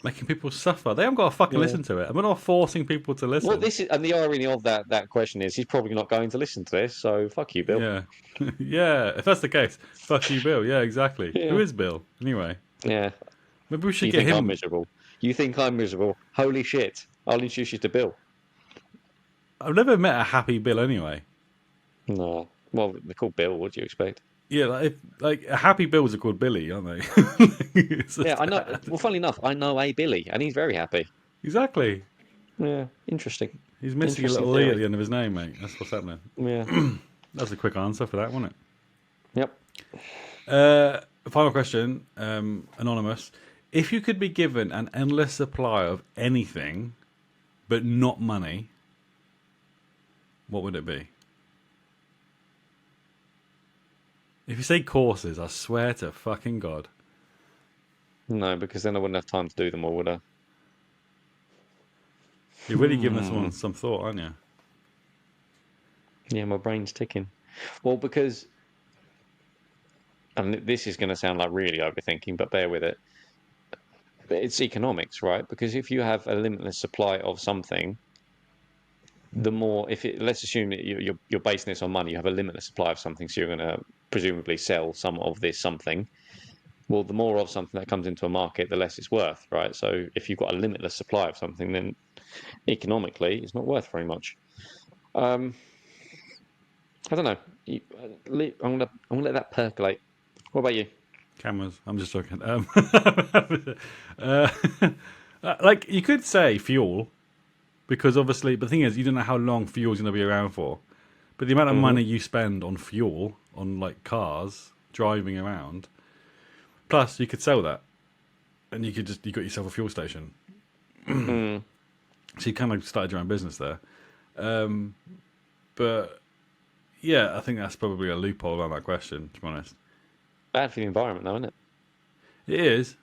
Making people suffer. They haven't got to fucking listen to it. I'm not forcing people to listen. Well, this is, and the irony of that question is he's probably not going to listen to this, so fuck you, Bill. Yeah. Yeah, if that's the case, fuck you, Bill. Yeah, exactly. Yeah. Who is Bill? Anyway. Yeah. Maybe we should You get think him. I'm miserable? You think I'm miserable? Holy shit! I'll introduce you to Bill. I've never met a happy Bill anyway. No. Well, they're called Bill. What do you expect? Yeah, like happy bills are called Billy, aren't they? It's Yeah, just I know. that. Well, funnily enough, I know a Billy, and he's very happy. Exactly. Yeah, interesting. He's missing a Interesting little Lee at theory. the end of his name, mate. That's what's happening. Yeah. That's a quick answer for that, wasn't Yep. it? Final question, anonymous. If you could be given an endless supply of anything, but not money, what would it be? If you say courses, I swear to fucking God. No, because then I wouldn't have time to do them all, would I? You're really giving this one some thought, aren't you? Yeah, my brain's ticking. Well, because, and this is going to sound like really overthinking, but bear with it. But it's economics, right? Because if you have a limitless supply of something, the more, if it, let's assume that you're basing this on money, you have a limitless supply of something, so you're going to presumably sell some of this something. Well, the more of something that comes into a market, the less it's worth, right? So if you've got a limitless supply of something, then economically, it's not worth very much. I don't know. I'm gonna let that percolate. What about you? Cameras. I'm just joking. Uh, like you could say fuel, because obviously, but the thing is, you don't know how long fuel's going to be around for. But the amount of money you spend on fuel, on like cars driving around, plus you could sell that, and you got yourself a fuel station. So you kind of started your own business there. But yeah, I think that's probably a loophole on that question. To be honest, Bad for the environment, though, isn't it? it is.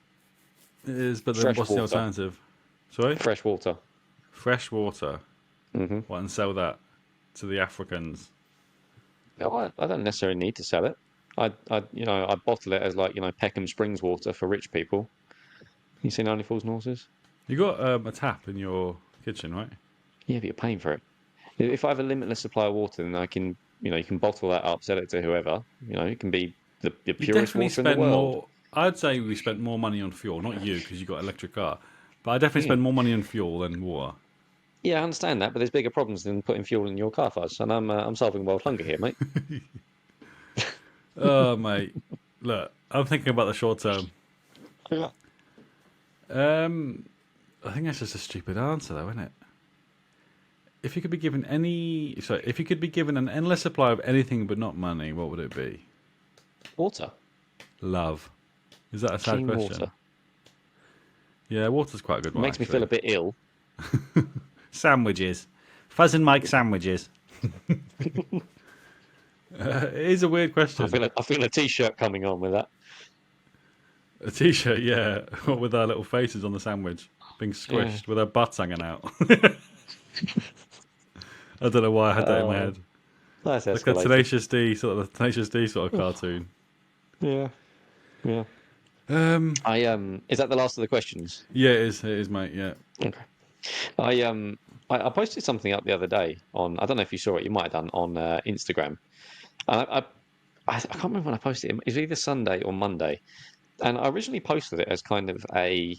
It is. But then Fresh what's the water. alternative? Sorry, Fresh water. fresh water. What, and sell that to the Africans? No, I don't necessarily need to sell it. I bottle it as like Peckham Springs water for rich people. You seen Only Fools and Horses? You got a tap in your kitchen, right? Yeah, but you're paying for it. If I have a limitless supply of water, then I can, you can bottle that up, sell it to whoever. It can be the You purest definitely water in the spend world. more. I'd say we spent more money on fuel. Not you, because you got an electric car. But I definitely Yeah. spend more money on fuel than water. Yeah, I understand that, but there's bigger problems than putting fuel in your car, Fuzz. And I'm solving world hunger here, mate. Oh, mate. Look, I'm thinking about the short term. I think that's just a stupid answer, though, isn't it? If you could be given if you could be given an endless supply of anything but not money, what would it be? Water. Love. Is that a sad Clean question? water. Yeah, water's quite a good It one. makes me feel a bit ill. Sandwiches. Fuzz and Mike sandwiches. It is a weird question. I feel a t-shirt coming on with that. A t-shirt, yeah, with our little faces on the sandwich, being squished with our butts hanging out. I don't know why I had that in my head. That's Like a escalated. Tenacious D sort of cartoon. Yeah. Yeah. Is that the last of the questions? Yeah, it is, mate. Yeah. Okay. I posted something up the other day on, I don't know if you saw it, you might have done, on Instagram. I can't remember when I posted it. It was either Sunday or Monday. And I originally posted it as kind of it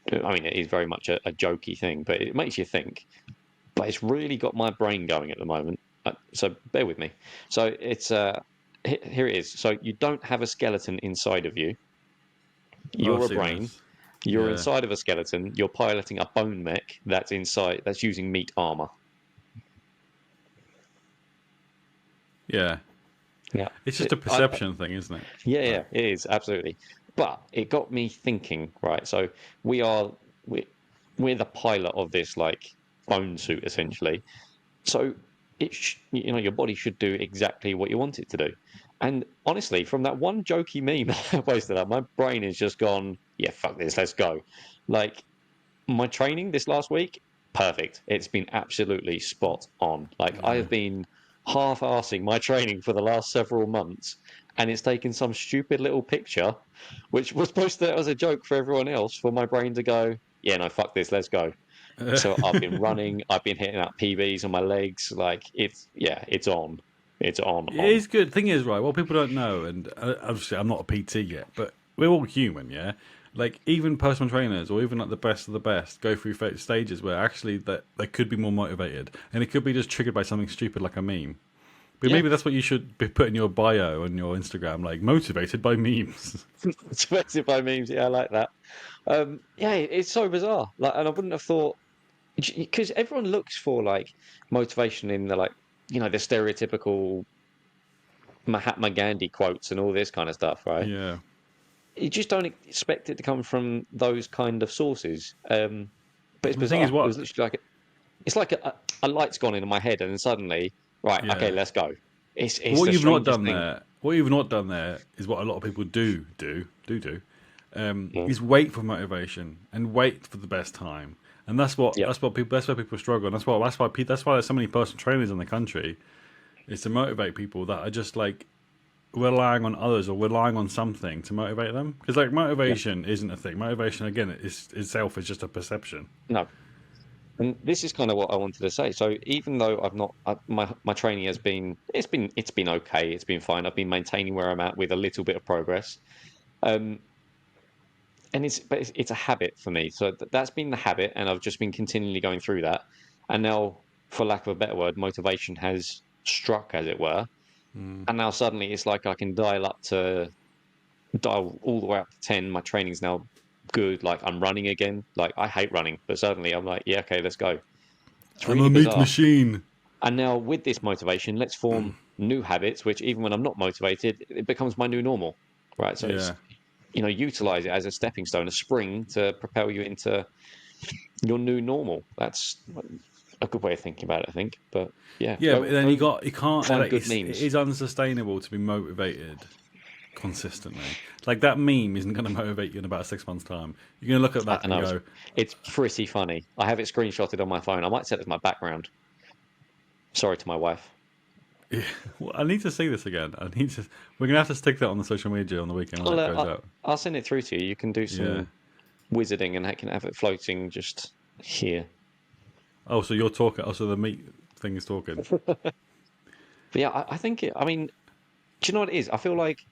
is very much a jokey thing, but it makes you think. But it's really got my brain going at the moment. So bear with me. So it's here it is. So you don't have a skeleton inside of you. You're I've a seen brain. this. You're Yeah. inside of a skeleton. You're piloting a bone mech that's inside. That's using meat armor. Yeah. Yeah. It's just a perception thing, isn't it? Yeah, it is absolutely. But it got me thinking. Right. So we're the pilot of this like bone suit essentially. So your body should do exactly what you want it to do. And honestly, from that one jokey meme I posted up, my brain has just gone, yeah, fuck this, let's go. Like my training this last week, perfect. It's been absolutely spot on. Like I have been half-arsing my training for the last several months, and it's taken some stupid little picture, which was posted as a joke for everyone else, for my brain to go, yeah, no, fuck this, let's go. So I've been running, I've been hitting up PBs on my legs, like it's on. It's on. It is good. Thing is, right, what people don't know, and obviously I'm not a PT yet, but we're all human, yeah? Like, even personal trainers, or even like the best of the best, go through stages where actually that they could be more motivated, and it could be just triggered by something stupid like a meme. But maybe that's what you should be put in your bio on your Instagram, like motivated by memes. Motivated by memes. Yeah, I like that. Yeah, it's so bizarre. Like, and I wouldn't have thought because everyone looks for like motivation in the like the stereotypical Mahatma Gandhi quotes and all this kind of stuff, right? Yeah. You just don't expect it to come from those kind of sources. But it's The thing is, bizarre. It was what? literally like it's like a light's gone in my head, and then suddenly, right, okay, Yeah. let's go. It's What the you've not strangest done thing. there, what you've not done there, is what a lot of people do, Yeah. is wait for motivation and wait for the best time, and that's what Yep. that's where people struggle. And that's why there's so many personal trainers in the country, is to motivate people that are just like relying on others or relying on something to motivate them. Because like motivation isn't a thing. Motivation again is itself is just a perception. No. And this is kind of what I wanted to say. So even though I've not, my training has been, it's been okay, it's been fine. I've been maintaining where I'm at with a little bit of progress, and it's a habit for me. So that's been the habit, and I've just been continually going through that. And now, for lack of a better word, motivation has struck, as it were. And now suddenly it's like I can dial all the way up to 10. My training's now good. Like I'm running again. Like I hate running, but suddenly I'm like, yeah, okay, let's go. It's I'm really a meat bizarre. machine. And now with this motivation, let's form new habits, which even when I'm not motivated, it becomes my new normal, right? So it's, Yeah. utilize it as a stepping stone, a spring to propel you into your new normal. That's a good way of thinking about it, I think. But yeah, Yeah, but then you can't. find Like, good it memes. is unsustainable to be motivated consistently. Like that meme isn't going to motivate you in about 6 months' time. You're going to look at that I don't and know. go, It's pretty funny. I have it screenshotted on my phone. I might set it as my background. Sorry to my wife. yeah, well, I need to see this again. I need to. We're going to have to stick that on the social media on the weekend when that goes out. I'll send it through to you. You can do Yeah. some wizarding and I can have it floating just here. Oh, so you're talking. Oh, so the meat thing is talking. But yeah, I think I mean, do you know what it is? I feel like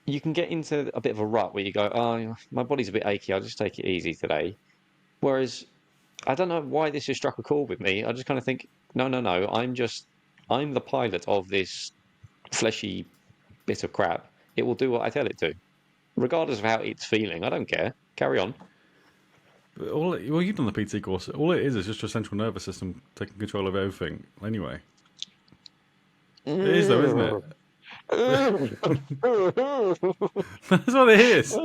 you can get into a bit of a rut where you go, oh, my body's a bit achy. I'll just take it easy today. Whereas I don't know why this has struck a chord with me. I just kind of think, no, no, no. I'm the pilot of this fleshy bit of crap. It will do what I tell it to, regardless of how it's feeling. I don't care. Carry on. Well, you've done the PT course. All it is just your central nervous system taking control of everything. Anyway, it is though, isn't it? That's what it is.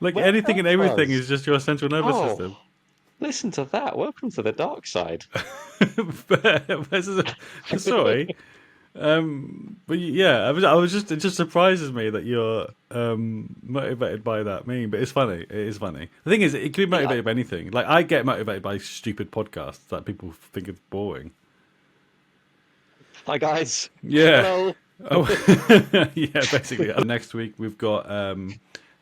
Like anything and everything is just your central nervous Oh, system. listen to that. Welcome to the dark side. Sorry, but yeah, I was just it just surprises me that you're motivated by that meme. But it's funny. It is funny. The thing is, it can be motivated by anything. Like I get motivated by stupid podcasts that people think it's boring. Hi, guys. Yeah. Hello. Oh, yeah. Basically, next week we've got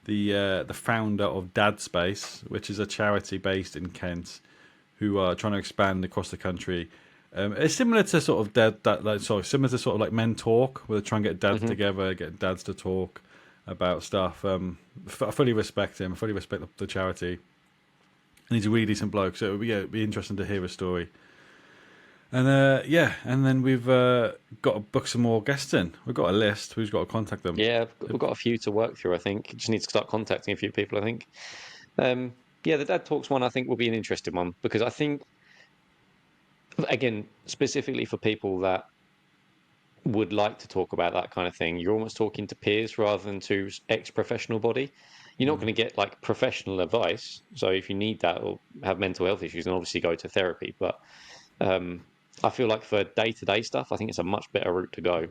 the founder of Dad Space, which is a charity based in Kent, who are trying to expand across the country. It's similar to sort of similar to sort of like Men Talk, where they try and get dads together, get dads to talk about stuff. I fully respect him. I fully respect the charity, and he's a really decent bloke. So it'd be interesting to hear his story. And and then we've got to book some more guests in. We've got a list. We've got to contact them. Yeah, we've got a few to work through, I think. Just need to start contacting a few people, I think. Yeah, the Dad Talks one, I think, will be an interesting one because I think, again, specifically for people that would like to talk about that kind of thing, you're almost talking to peers rather than to ex-professional body. You're not going to get like professional advice. So if you need that or have mental health issues, then obviously go to therapy. But I feel like for day-to-day stuff, I think it's a much better route to go.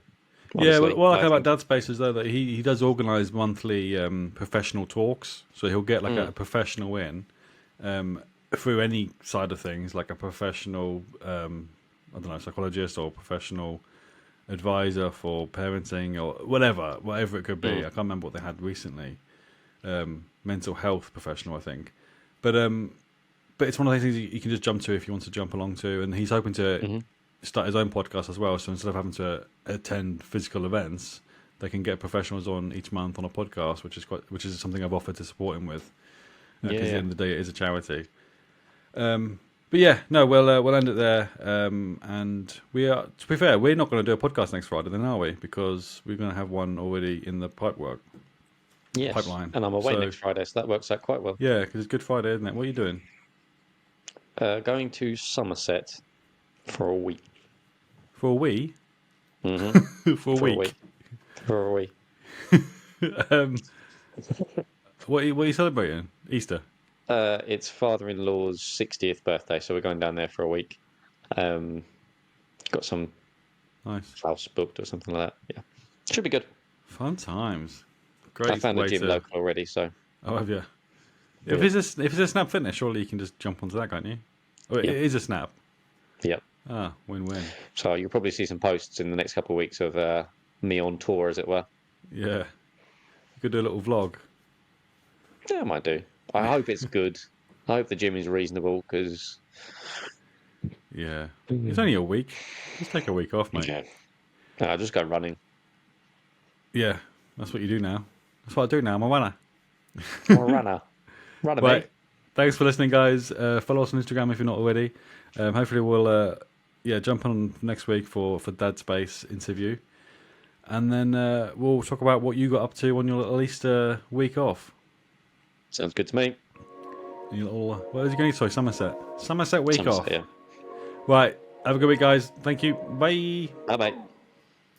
Yeah, Honestly, what I like about Dad Space is though that he does organise monthly professional talks, so he'll get like a professional in through any side of things, like a professional I don't know, psychologist or professional advisor for parenting or whatever it could be. I can't remember what they had recently. Mental health professional, I think, but it's one of those things you can just jump to if you want to jump along to, and he's hoping to start his own podcast as well. So instead of having to attend physical events, they can get professionals on each month on a podcast, which is something I've offered to support him with. Because at the end of the day, it is a charity. But yeah, no, we'll end it there. And we are, to be fair, we're not going to do a podcast next Friday, then, are we? Because we're going to have one already in the pipeline. And I'm away So, next Friday, so that works out quite well. Yeah, because it's Good Friday, isn't it? What are you doing? Going to Somerset for a week. For a wee? Mm-hmm. For a week. For a week. What are you celebrating? Easter? It's father-in-law's 60th birthday, so we're going down there for a week. Got some Nice. house booked or something like that. Yeah, should be good. Fun times. Great. I found a gym local already, so. Oh, have you? Yeah. If it's a Snap Fitness, surely you can just jump onto that, can't you? Oh, it is a Snap. Yep. Ah, win-win. So you'll probably see some posts in the next couple of weeks of me on tour, as it were. Yeah. You could do a little vlog. Yeah, I might do. I hope it's good. I hope the gym is reasonable, because... Yeah. It's only a week. Just take a week off, mate. Yeah. No, I'll just go running. Yeah. That's what you do now. That's what I do now. I'm a runner. I'm a runner. Runner, Right. mate. Thanks for listening, guys. Follow us on Instagram if you're not already. Hopefully we'll jump on next week for Dad Space interview. And then we'll talk about what you got up to on your little Easter week off. Sounds good to me. Your little, where was you going? Sorry, Somerset. Somerset week off. Yeah. Right. Have a good week, guys. Thank you. Bye. Bye, mate.